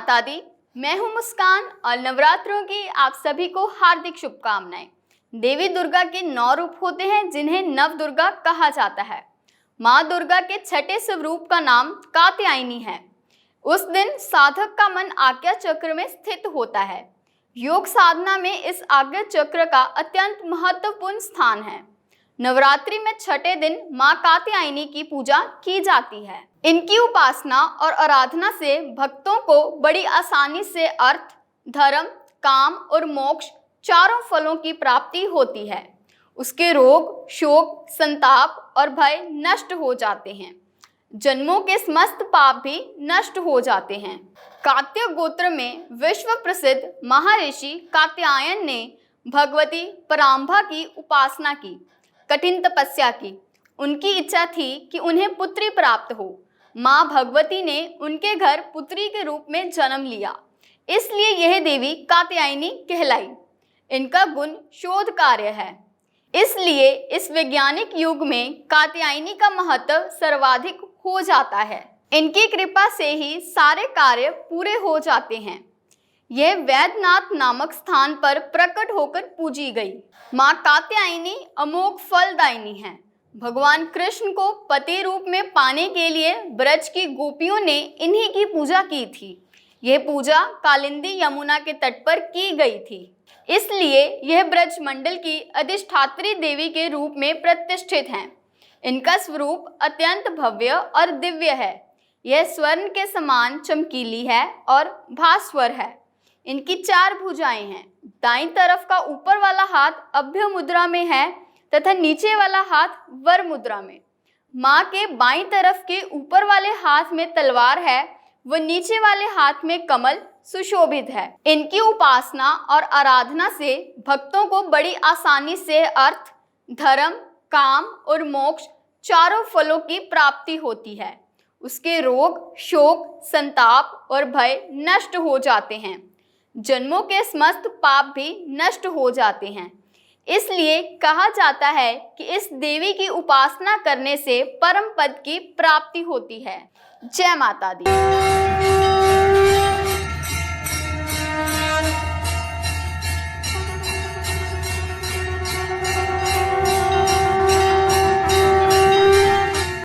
माता दी, मैं हूं मुस्कान और नवरात्रों की आप सभी को हार्दिक शुभकामनाएं। देवी दुर्गा के 9 रूप होते हैं जिन्हें नव दुर्गा कहा जाता है। माँ दुर्गा के छठे स्वरूप का नाम कात्यायनी है। उस दिन साधक का मन आज्ञा चक्र में स्थित होता है। योग साधना में इस आज्ञा चक्र का अत्यंत महत्वपूर्ण स्थान है। नवरात्रि में छठे दिन माँ कात्यायनी की पूजा की जाती है। इनकी उपासना और आराधना से भक्तों को बड़ी आसानी से अर्थ, धर्म, काम और मोक्ष चारों फलों की प्राप्ति होती है। उसके रोग, शोक, संताप और भय नष्ट हो जाते हैं। जन्मों के समस्त पाप भी नष्ट हो जाते हैं। कात्य गोत्र में विश्व प्रसिद्ध महर्षि कात्यायन ने भगवती परांबा की उपासना की, कठिन तपस्या की। उनकी इच्छा थी कि उन्हें पुत्री प्राप्त हो। माँ भगवती ने उनके घर पुत्री के रूप में जन्म लिया, इसलिए यह देवी कात्यायनी कहलाई। इनका गुण शोध कार्य है, इसलिए इस वैज्ञानिक युग में कात्यायनी का महत्व सर्वाधिक हो जाता है। इनकी कृपा से ही सारे कार्य पूरे हो जाते हैं। यह वैद्यनाथ नामक स्थान पर प्रकट होकर पूजी गई। माँ कात्यायनी अमोघ फलदायिनी है। भगवान कृष्ण को पति रूप में पाने के लिए ब्रज की गोपियों ने इन्हीं की पूजा की थी। यह पूजा कालिंदी यमुना के तट पर की गई थी, इसलिए यह ब्रज मंडल की अधिष्ठात्री देवी के रूप में प्रतिष्ठित हैं। इनका स्वरूप अत्यंत भव्य और दिव्य है। यह स्वर्ण के समान चमकीली है और भास्वर है। इनकी 4 भुजाएं हैं। दाईं तरफ का ऊपर वाला हाथ अभय मुद्रा में है तथा नीचे वाला हाथ वर मुद्रा में। माँ के बाईं तरफ के ऊपर वाले हाथ में तलवार है व नीचे वाले हाथ में कमल सुशोभित है। इनकी उपासना और आराधना से भक्तों को बड़ी आसानी से अर्थ, धर्म, काम और मोक्ष चारों फलों की प्राप्ति होती है। उसके रोग, शोक, संताप और भय नष्ट हो जाते हैं। जन्मों के समस्त पाप भी नष्ट हो जाते हैं। इसलिए कहा जाता है कि इस देवी की उपासना करने से परम पद की प्राप्ति होती है। जय माता दी।